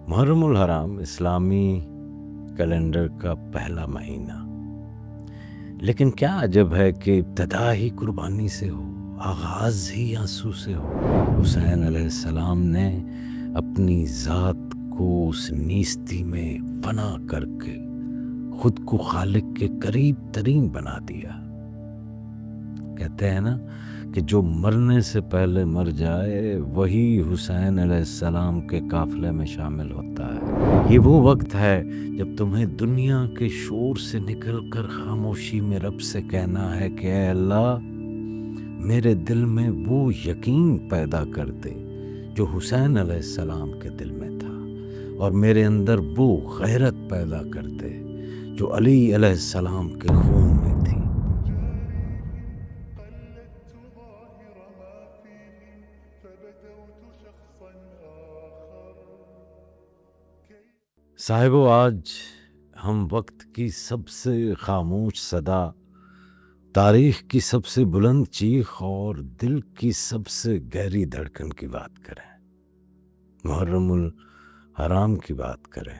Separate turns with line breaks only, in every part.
محرم الحرام اسلامی کیلنڈر کا پہلا مہینہ، لیکن کیا عجب ہے کہ ابتدا ہی قربانی سے ہو، آغاز ہی آنسو سے ہو۔ حسین علیہ السلام نے اپنی ذات کو اس نیستی میں فنا کر کے خود کو خالق کے قریب ترین بنا دیا۔ کہتے ہیں نا کہ جو مرنے سے پہلے مر جائے وہی حسین علیہ السلام کے قافلے میں شامل ہوتا ہے۔ یہ وہ وقت ہے جب تمہیں دنیا کے شور سے نکل کر خاموشی میں رب سے کہنا ہے کہ اے اللہ، میرے دل میں وہ یقین پیدا کر دے جو حسین علیہ السلام کے دل میں تھا، اور میرے اندر وہ غیرت پیدا کر دے جو علی علیہ السلام کے خون میں تھی۔ صاحبو، آج ہم وقت کی سب سے خاموش صدا، تاریخ کی سب سے بلند چیخ اور دل کی سب سے گہری دھڑکن کی بات کریں، محرم الحرام کی بات کریں۔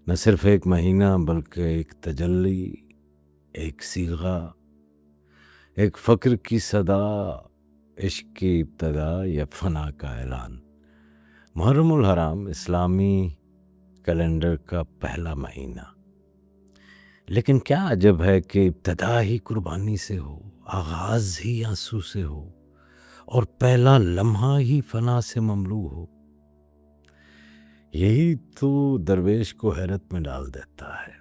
نہ صرف ایک مہینہ بلکہ ایک تجلی، ایک صیغہ، ایک فقر کی صدا، عشق کی ابتدا یا فنا کا اعلان۔ محرم الحرام اسلامی کیلنڈر کا پہلا مہینہ، لیکن کیا عجب ہے کہ ابتدا ہی قربانی سے ہو، آغاز ہی آنسو سے ہو، اور پہلا لمحہ ہی فنا سے مملو ہو۔ یہی تو درویش کو حیرت میں ڈال دیتا ہے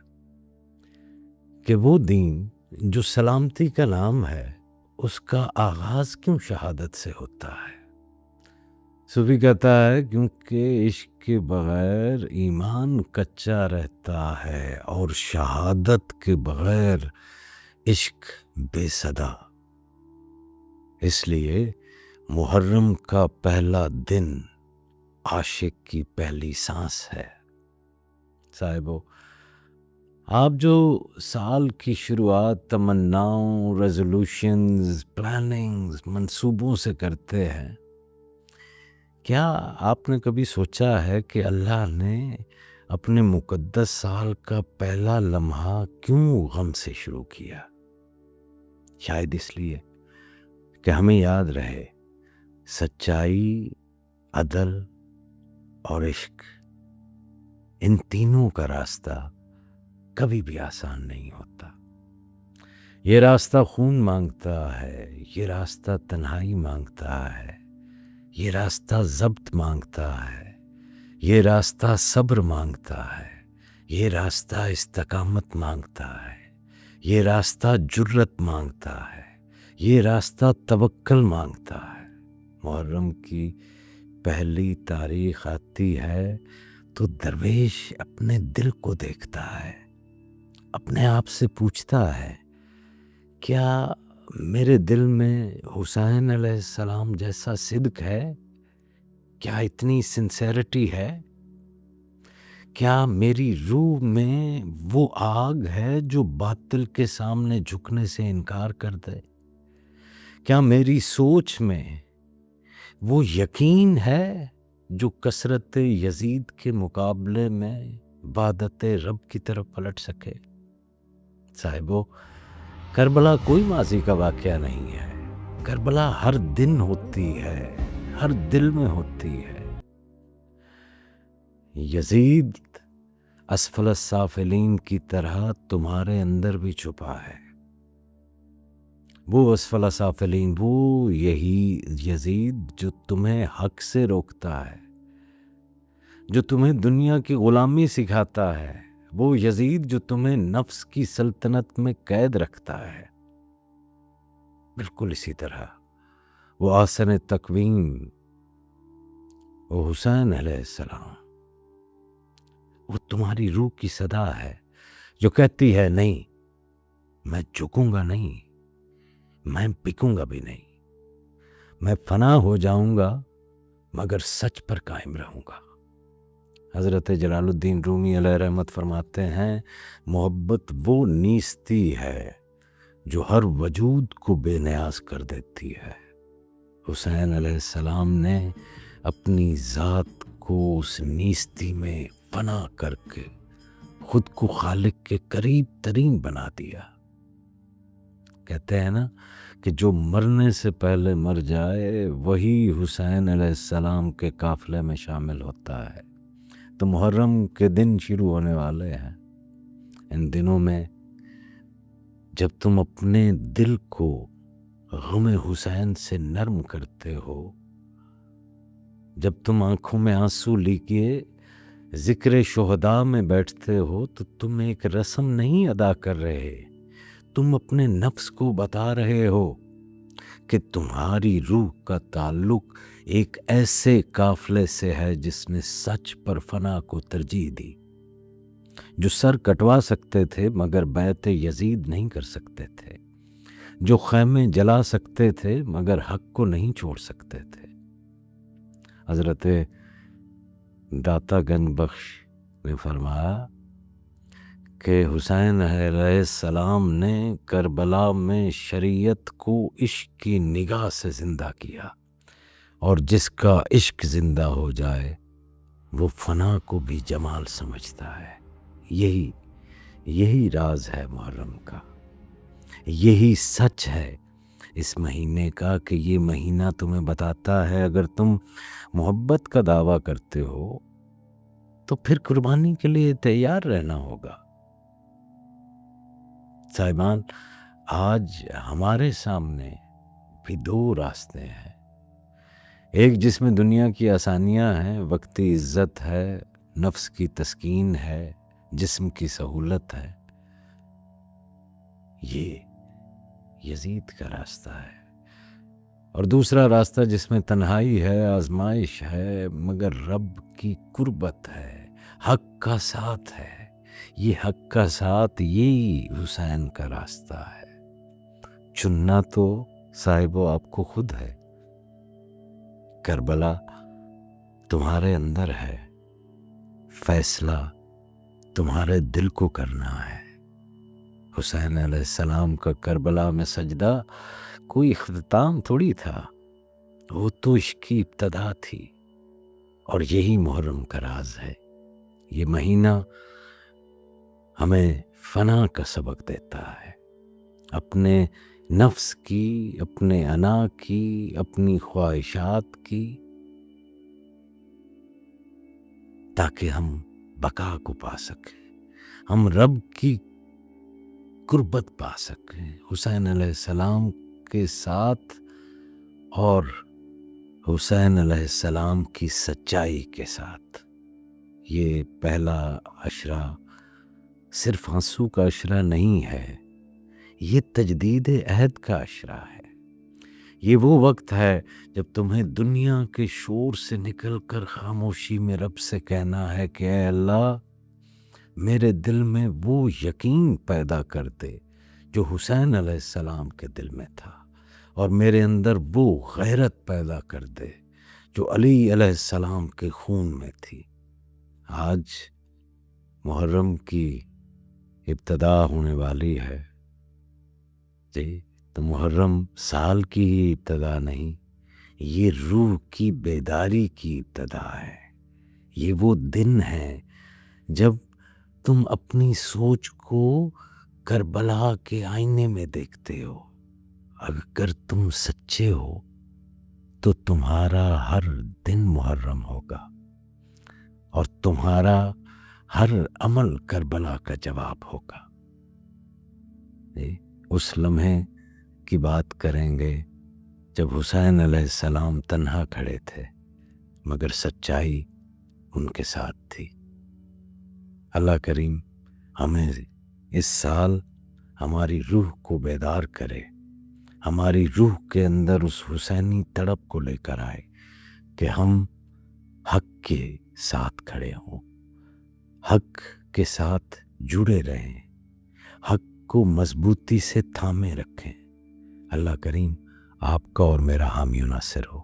کہ وہ دین جو سلامتی کا نام ہے، اس کا آغاز کیوں شہادت سے ہوتا ہے؟ صوفی کہتا ہے کیونکہ عشق کے بغیر ایمان کچا رہتا ہے اور شہادت کے بغیر عشق بے صدا۔ اس لیے محرم کا پہلا دن عاشق کی پہلی سانس ہے۔ صاحبو، آپ جو سال کی شروعات تمناؤں، ریزولوشنز، پلاننگز، منصوبوں سے کرتے ہیں، کیا آپ نے کبھی سوچا ہے کہ اللہ نے اپنے مقدس سال کا پہلا لمحہ کیوں غم سے شروع کیا؟ شاید اس لیے کہ ہمیں یاد رہے، سچائی، عدل اور عشق، ان تینوں کا راستہ کبھی بھی آسان نہیں ہوتا۔ یہ راستہ خون مانگتا ہے، یہ راستہ تنہائی مانگتا ہے، یہ راستہ ضبط مانگتا ہے، یہ راستہ صبر مانگتا ہے، یہ راستہ استقامت مانگتا ہے، یہ راستہ جرت مانگتا ہے، یہ راستہ توکل مانگتا ہے۔ محرم کی پہلی تاریخ آتی ہے تو درویش اپنے دل کو دیکھتا ہے، اپنے آپ سے پوچھتا ہے، کیا میرے دل میں حسین علیہ السلام جیسا صدق ہے؟ کیا اتنی سنسیرٹی ہے؟ کیا میری روح میں وہ آگ ہے جو باطل کے سامنے جھکنے سے انکار کر دے؟ کیا میری سوچ میں وہ یقین ہے جو کثرت یزید کے مقابلے میں عبادت رب کی طرف پلٹ سکے؟ صاحبو، کربلا کوئی ماضی کا واقعہ نہیں ہے، کربلا ہر دن ہوتی ہے، ہر دل میں ہوتی ہے۔ یزید اسفل السافلین کی طرح تمہارے اندر بھی چھپا ہے۔ وہ اسفل السافلین، وہ یہی یزید جو تمہیں حق سے روکتا ہے، جو تمہیں دنیا کی غلامی سکھاتا ہے، وہ یزید جو تمہیں نفس کی سلطنت میں قید رکھتا ہے۔ بالکل اسی طرح وہ آسن تقویم، وہ حسین علیہ السلام، وہ تمہاری روح کی صدا ہے جو کہتی ہے، نہیں، میں جھکوں گا نہیں، میں بکوں گا بھی نہیں، میں فنا ہو جاؤں گا مگر سچ پر قائم رہوں گا۔ حضرت جلال الدین رومی علیہ رحمت فرماتے ہیں، محبت وہ نیستی ہے جو ہر وجود کو بے نیاز کر دیتی ہے۔ حسین علیہ السلام نے اپنی ذات کو اس نیستی میں فنا کر کے خود کو خالق کے قریب ترین بنا دیا۔ کہتے ہیں نا کہ جو مرنے سے پہلے مر جائے وہی حسین علیہ السلام کے قافلے میں شامل ہوتا ہے۔ تو محرم کے دن شروع ہونے والے ہیں۔ ان دنوں میں جب تم اپنے دل کو غم حسین سے نرم کرتے ہو، جب تم آنکھوں میں آنسو لیے ذکر شہداء میں بیٹھتے ہو، تو تم ایک رسم نہیں ادا کر رہے، تم اپنے نفس کو بتا رہے ہو کہ تمہاری روح کا تعلق ایک ایسے قافلے سے ہے جس نے سچ پر فنا کو ترجیح دی، جو سر کٹوا سکتے تھے مگر بیعت یزید نہیں کر سکتے تھے، جو خیمے جلا سکتے تھے مگر حق کو نہیں چھوڑ سکتے تھے۔ حضرت داتا گنج بخش نے فرمایا کہ حسین علیہ السلام نے کربلا میں شریعت کو عشق کی نگاہ سے زندہ کیا، اور جس کا عشق زندہ ہو جائے وہ فنا کو بھی جمال سمجھتا ہے۔ یہی راز ہے محرم کا، یہی سچ ہے اس مہینے کا کہ یہ مہینہ تمہیں بتاتا ہے اگر تم محبت کا دعویٰ کرتے ہو تو پھر قربانی کے لیے تیار رہنا ہوگا۔ صاحبان، آج ہمارے سامنے بھی دو راستے ہیں، ایک جس میں دنیا کی آسانیاں ہیں، وقتی عزت ہے، نفس کی تسکین ہے، جسم کی سہولت ہے، یہ یزید کا راستہ ہے، اور دوسرا راستہ جس میں تنہائی ہے، آزمائش ہے، مگر رب کی قربت ہے، حق کا ساتھ ہے۔ یہ حق کا ساتھ یہی حسین کا راستہ ہے۔ چننا تو صاحبو آپ کو خود ہے، کربلا تمہارے اندر ہے، فیصلہ تمہارے دل کو کرنا ہے۔ حسین علیہ السلام کا کربلا میں سجدہ کوئی اختتام تھوڑی تھا، وہ تو عشق کی ابتدا تھی، اور یہی محرم کا راز ہے۔ یہ مہینہ ہمیں فنا کا سبق دیتا ہے، اپنے نفس کی، اپنے انا کی، اپنی خواہشات کی، تاکہ ہم بقا کو پا سکیں، ہم رب کی قربت پا سکیں حسین علیہ السلام کے ساتھ، اور حسین علیہ السلام کی سچائی کے ساتھ۔ یہ پہلا عشرہ صرف آنسو کا عشرہ نہیں ہے، یہ تجدید عہد کا عشرہ ہے۔ یہ وہ وقت ہے جب تمہیں دنیا کے شور سے نکل کر خاموشی میں رب سے کہنا ہے کہ اے اللہ، میرے دل میں وہ یقین پیدا کر دے جو حسین علیہ السلام کے دل میں تھا، اور میرے اندر وہ غیرت پیدا کر دے جو علی علیہ السلام کے خون میں تھی۔ آج محرم کی ابتدا ہونے والی ہے جی، تو محرم سال کی ہی ابتدا نہیں، یہ روح کی بیداری کی ابتدا ہے۔ یہ وہ دن ہے جب تم اپنی سوچ کو کربلا کے آئینے میں دیکھتے ہو۔ اگر تم سچے ہو تو تمہارا ہر دن محرم ہوگا، اور تمہارا ہر عمل کربلا کا جواب ہوگا۔ اس لمحے کی بات کریں گے جب حسین علیہ السلام تنہا کھڑے تھے، مگر سچائی ان کے ساتھ تھی۔ اللہ کریم ہمیں اس سال ہماری روح کو بیدار کرے، ہماری روح کے اندر اس حسینی تڑپ کو لے کر آئے کہ ہم حق کے ساتھ کھڑے ہوں، حق کے ساتھ جڑے رہیں، حق کو مضبوطی سے تھامے رکھیں۔ اللہ کریم آپ کا اور میرا حامی و ناصر ہو۔